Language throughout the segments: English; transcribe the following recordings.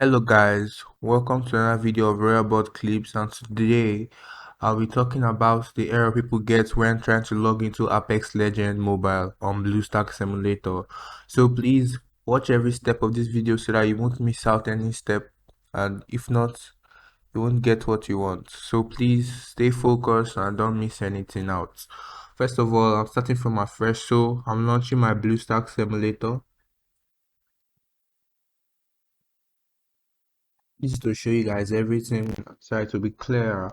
Hello guys, welcome to another video of robot clips, and today I'll be talking about the error people get when trying to log into Apex Legends Mobile on BlueStack Simulator. So please watch every step of this video so that you won't miss out any step, and if not, you won't get what you want. So please stay focused and don't miss anything out. First of all, I'm starting from afresh, so I'm launching my BlueStack Simulator. This is to show you guys everything so it will be clearer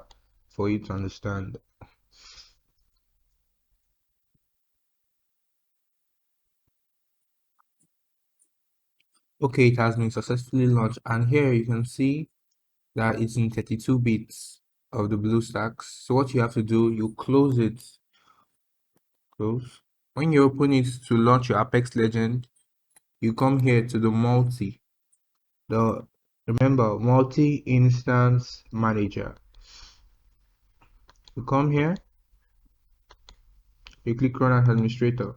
for you to understand. Okay, it has been successfully launched, and here you can see that it's in 32 bits of the BlueStacks. So what you have to do, you close it, close. When you open it to launch your Apex Legend, you come here to the remember multi-instance manager. You come here, you click run as administrator.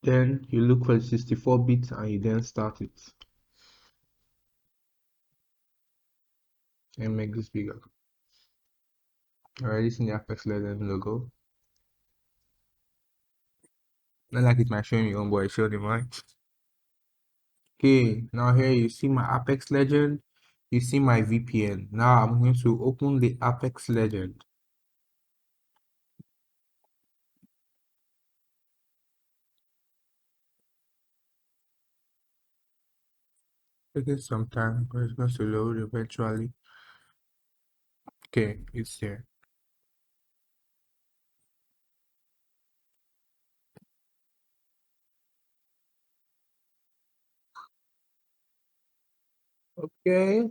Then you look for the 64 bits and you then start it. And make this bigger. Already seen the Apex Legends logo. Not like it might show me on, but it showed in mine. Okay, now here you see my Apex Legend. You see my VPN. Now I'm going to open the Apex Legend. Taking some time, but it's going to load eventually. Okay, it's here. Okay.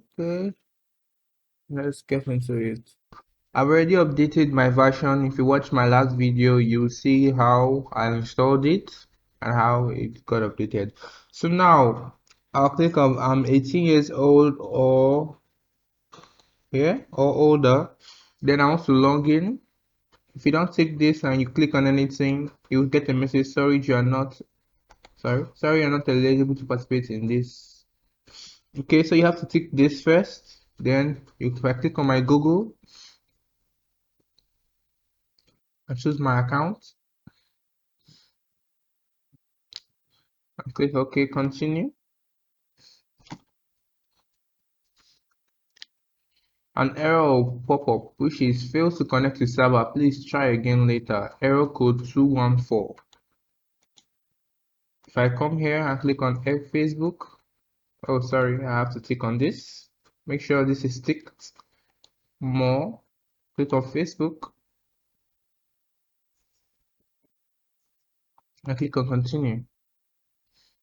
Let's get into it. I've already updated my version. If you watch my last video, you'll see how I installed it and how it got updated. So now I'll click on I'm 18 years old or older. Then I want to log in. If you don't tick this and you click on anything, you'll get a message, sorry you're not eligible to participate in this. Okay, so you have to tick this first. Then if I click on my Google, I choose my account and click OK, continue. An error will pop up which is fails to connect to server. Please try again later. Error code 214. If I come here and click on Facebook, oh sorry, I have to tick on this. Make sure this is ticked. More. Click on Facebook and click on continue.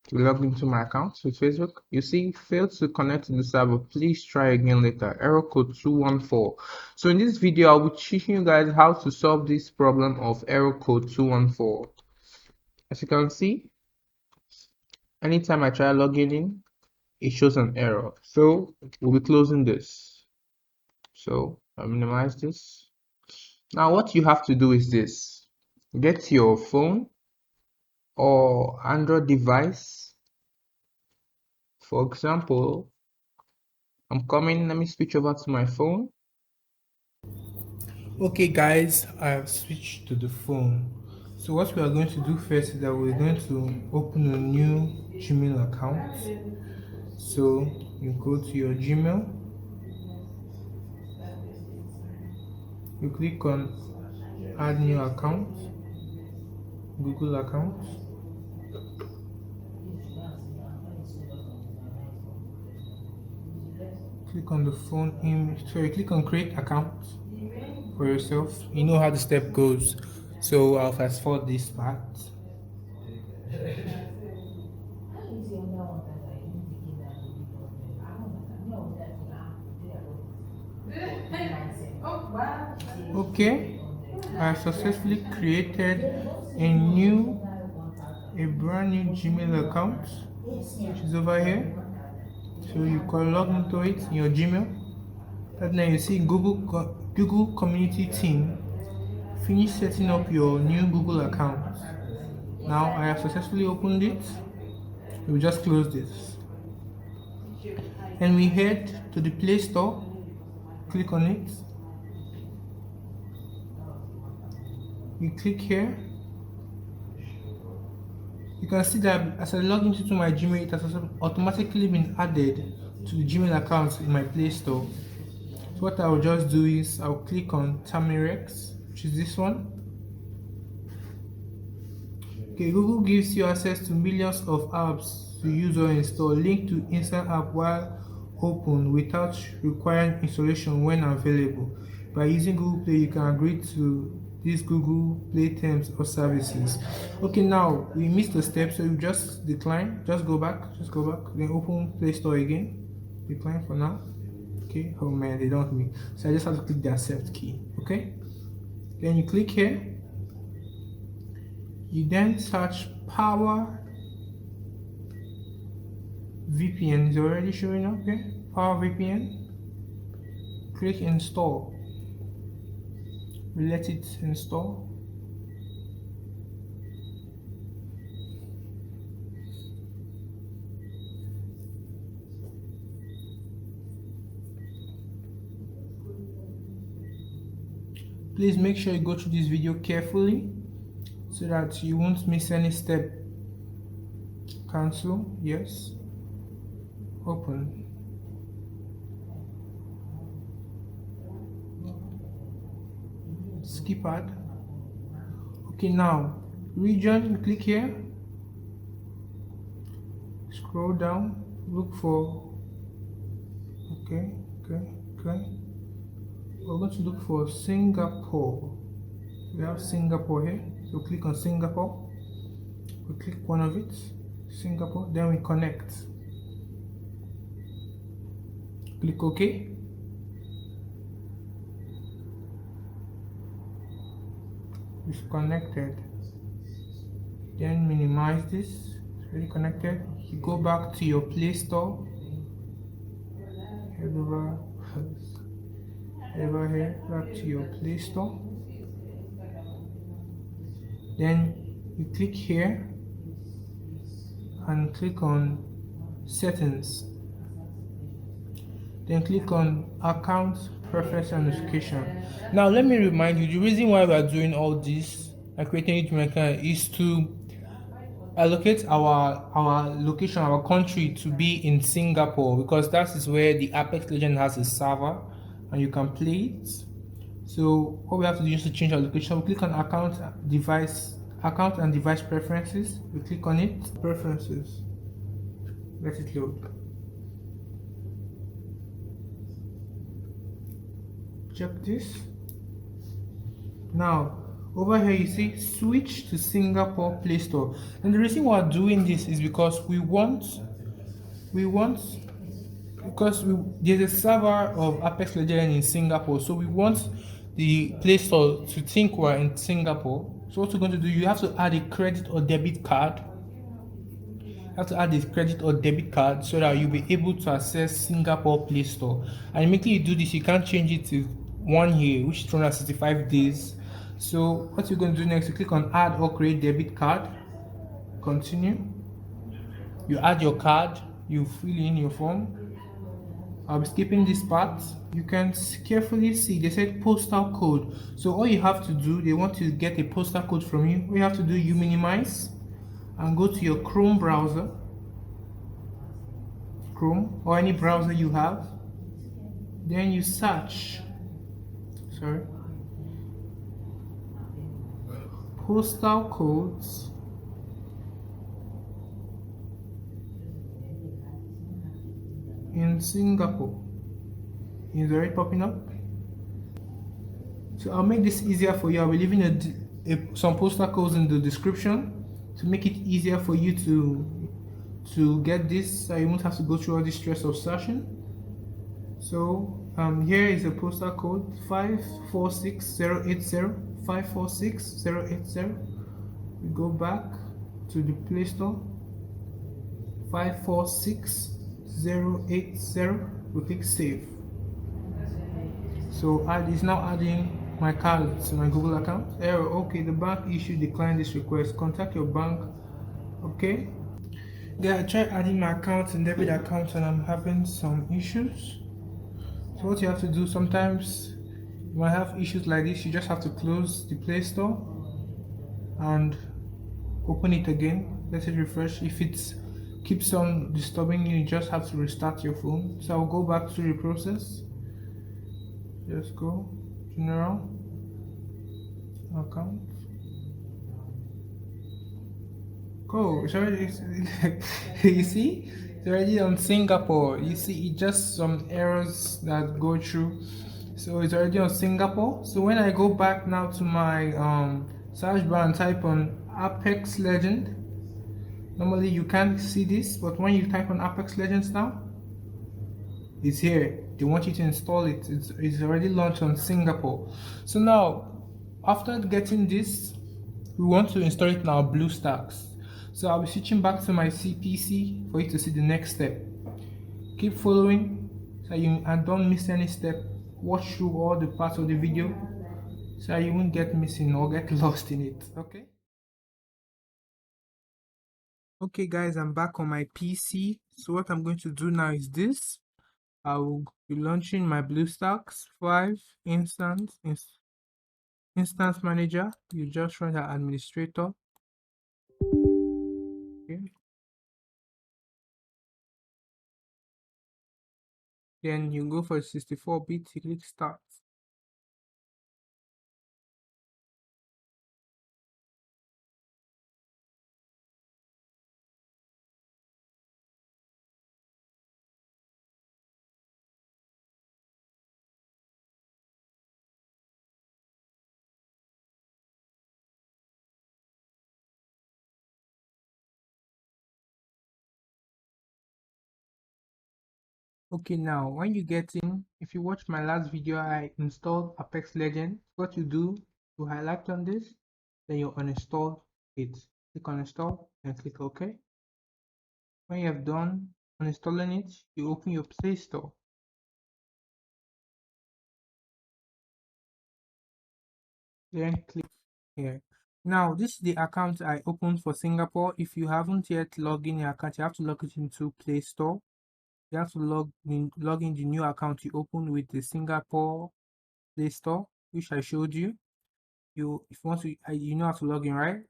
To log into my account with Facebook, you see failed to connect to the server. Please try again later. Error code 214. So in this video, I'll be teaching you guys how to solve this problem of error code 214. As you can see, anytime I try logging in, it shows an error. So we'll be closing this. So I'll minimize this. Now what you have to do is this. Get your phone or Android device. For example, let me switch over to my phone. Okay guys, I have switched to the phone. So what we are going to do first is that we're going to open a new Gmail account. So you go to your Gmail, you click on add new account, Google account. Click on the phone image, sorry, click on create account for yourself. You know how the step goes. So I'll fast forward this part. Okay, I successfully created a brand new Gmail account, which is over here. So you can log into it in your Gmail. And then you see Google Community Team. Finish setting up your new Google account. Now I have successfully opened it. We just close this and we head to the Play Store. Click on it. We click here. You can see that as I log into my Gmail, it has automatically been added to the Gmail account in my Play Store. So what I will just do is I'll click on Tamirex, which is this one. Okay, Google gives you access to millions of apps to use or install. Link to instant app while open without requiring installation when available. By using Google Play, you can agree to these Google Play terms or services. Okay, now we missed a step, so you just decline. Just go back. Then open Play Store again. Decline for now. Okay. Oh man, they don't want me. So I just have to click the accept key. Okay. Then you click here. You then search Power VPN. Is already showing up here. Power VPN. Click install. Let it install. Please make sure you go through this video carefully so that you won't miss any step. Cancel, yes. Open. Skip ad. Okay, now region, click here. Scroll down, look for okay. We're going to look for Singapore. We have Singapore here, so click on Singapore. We click one of it, Singapore, then we connect. Click OK. It's connected. Then minimize this. It's already connected. You go back to your Play Store. Head over here, back to your Play Store. Then you click here and click on Settings. Then click on Account Preference and Notification. Now let me remind you, the reason why we are doing all this and creating a Gmail account is to allocate our location, our country to be in Singapore, because that is where the Apex Legend has a server and you can play it. So what we have to do is to change our location. We click on account and device preferences. We click on it, preferences. Let it load. Check this. Now over here you see switch to Singapore Play Store, and the reason we're doing this is because there's a server of Apex Legends in Singapore, so we want the Play Store to think we're in Singapore. So what we're going to do, you have to add a credit or debit card. So that you'll be able to access Singapore Play Store. And immediately you do this, you can't change it to 1 year, which is 365 days. So what you're going to do next, you click on add or create debit card. Continue. You add your card, you fill in your form. I'll be skipping this part. You can carefully see they said postal code. So all you have to do, they want to get a postal code from you. All you have to do, you minimize and go to your Chrome browser, Chrome or any browser you have. Then you search postal codes in Singapore. Is already popping up. So I'll make this easier for you. I'll be leaving some postal codes in the description to make it easier for you to get this, so you won't have to go through all the stress of searching. So here is a postal code 546080. 546080. We go back to the Play Store. 546080. We click save. So it's now adding my card to my Google account. Error. Okay, the bank issue declined this request. Contact your bank. Okay. Yeah, I tried adding my account and debit account and I'm having some issues. So what you have to do sometimes you might have issues like this, you just have to close the Play Store and open it again. Let it refresh. If it keeps on disturbing you, you just have to restart your phone. So I'll go back to the process. Just go general account. Go. It's already you see, it's already on Singapore. You see, it's just some errors that go through. So it's already on Singapore. So when I go back now to my search bar and type on Apex Legend, normally you can't see this, but when you type on Apex Legends now, it's here. They want you to install it. It's already launched on Singapore. So now, after getting this, we want to install it in our BlueStacks. So I'll be switching back to my CPC for you to see the next step. Keep following so you and don't miss any step. Watch through all the parts of the video so you won't get missing or get lost in it. Okay? Okay guys, I'm back on my PC. So what I'm going to do now is this. I will be launching my BlueStacks 5 instance manager. You just run the administrator. Okay. Then you go for 64-bit, you click start. Okay, now when you get in, if you watch my last video, I installed Apex Legends. What you do, you highlight on this, then you uninstall it. Click on install and click OK. When you have done uninstalling it, you open your Play Store. Then click here. Now, this is the account I opened for Singapore. If you haven't yet logged in your account, you have to log it into Play Store. You have to log in the new account you opened with the Singapore Play Store, which I showed you. If you want to, you know how to log in, right?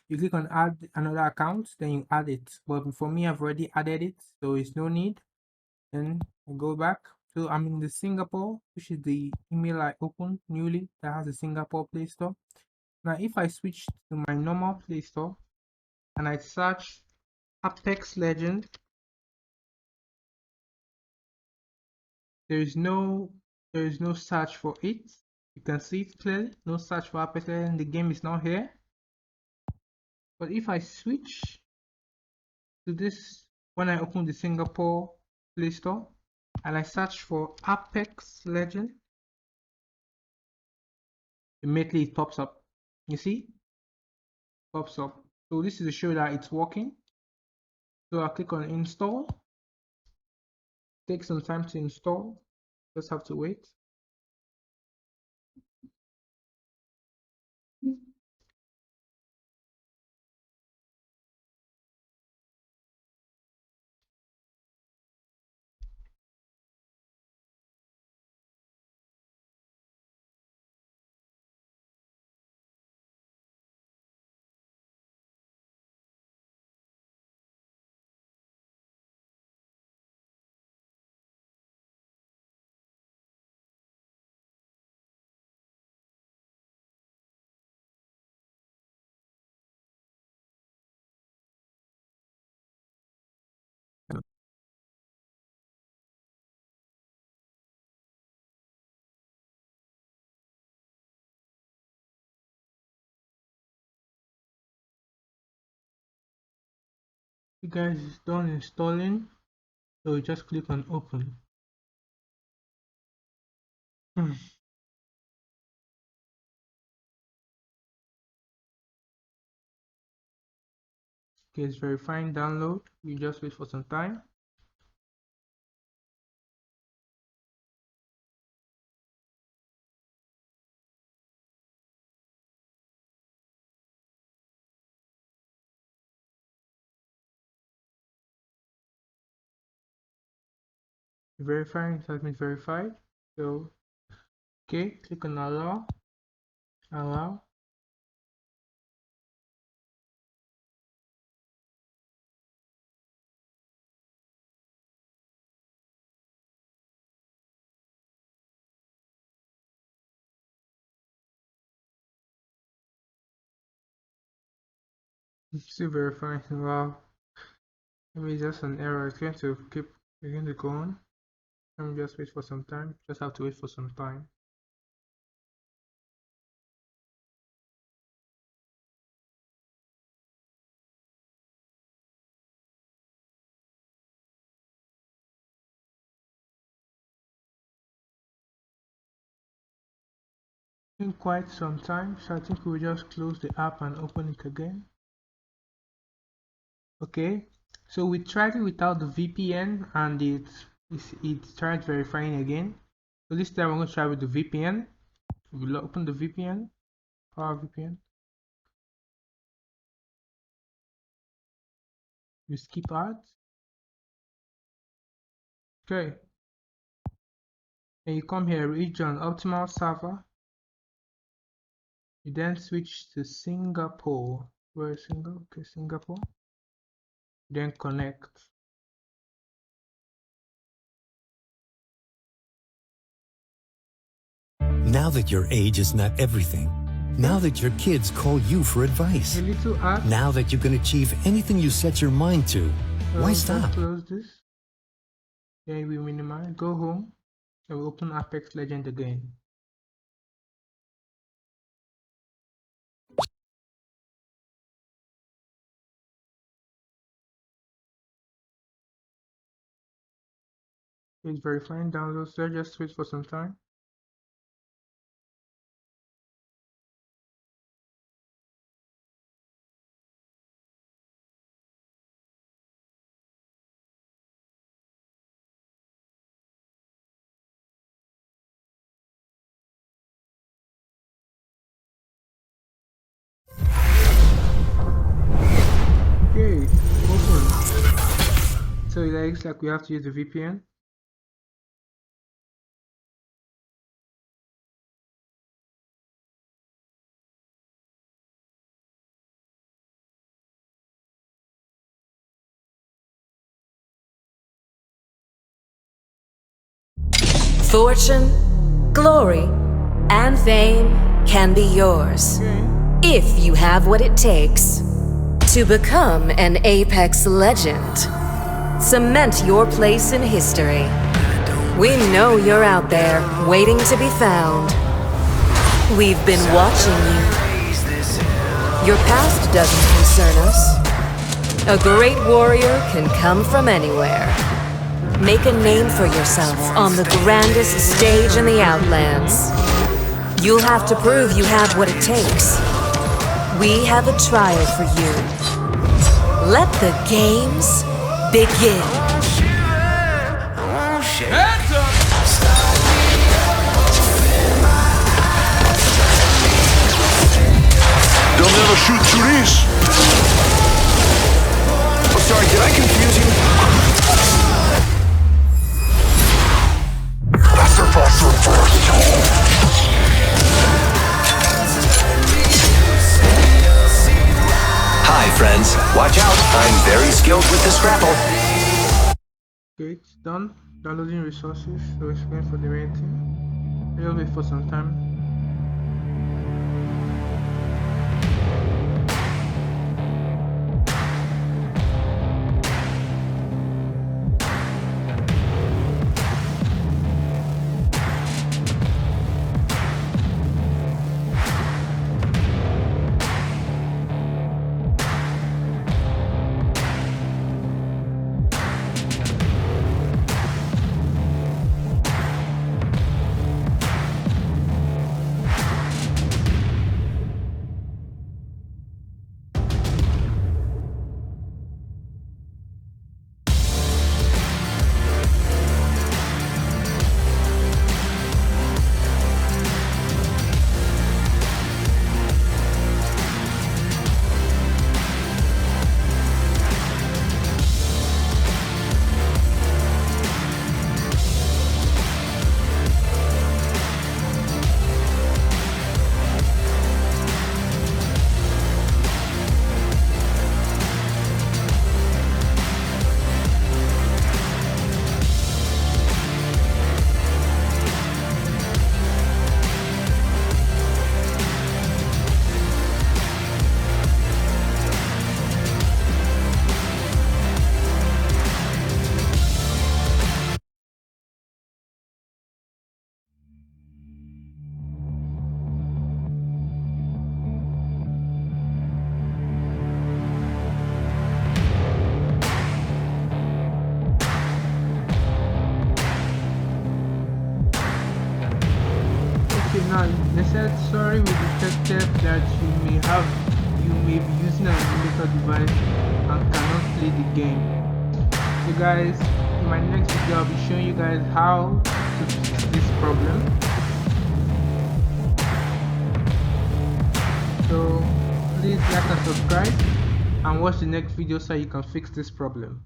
You click on add another account, then you add it. But for me, I've already added it, so it's no need. Then I go back. So I'm in the Singapore, which is the email I opened newly that has a Singapore Play Store. Now, if I switch to my normal Play Store and I search Apex Legend, there is no search for it. You can see it clearly. No search for Apex Legend. The game is not here. But if I switch to this, when I open the Singapore Play Store and I search for Apex Legend, immediately it pops up. You see? Pops up. So this is to show that it's working. So I click on install. Takes some time to install. Just have to wait. You guys is done installing, so you just click on open. Okay, it's verifying download. You just wait for some time. Verifying, it has been verified. So, okay, click on allow. It's still verifying. Wow, maybe it's just an error. It's going to go on. Let me just wait for some time. Just have to wait for some time. In quite some time, so I think we'll just close the app and open it again. Okay, so we tried it without the VPN and it tried verifying again. So this time we're going to try with the VPN. We'll open the VPN, Power VPN. You skip out. Okay, and you come here, region optimal server. You then switch to Singapore. Where is Singapore? Okay, Singapore. Then connect. Now that your age is not everything, now that your kids call you for advice, A little ad. now that you can achieve anything you set your mind to, why Just stop? close this. Then we minimize, go home, and we open Apex Legend again. It's verifying download, so just wait for some time. Okay, open. So it looks like we have to use the VPN. Fortune, glory, and fame can be yours if you have what it takes to become an Apex legend. Cement your place in history. We know you're out there waiting to be found. We've been watching you. Your past doesn't concern us. A great warrior can come from anywhere. Make a name for yourself on the grandest stage in the Outlands. You'll have to prove you have what it takes. We have a trial for you. Let the games begin. Hands up! They'll never shoot through this. Oh, sorry, did I confuse you? That's their postal first. Hi, friends. Watch out. I'm very skilled with this grapple. Okay, it's done. Downloading resources, so it's going for the main thing. We'll wait for some time. They said sorry, we detected that you may be using an emulator device and cannot play the game. So guys, in my next video I'll be showing you guys how to fix this problem. So please like and subscribe and watch the next video so you can fix this problem.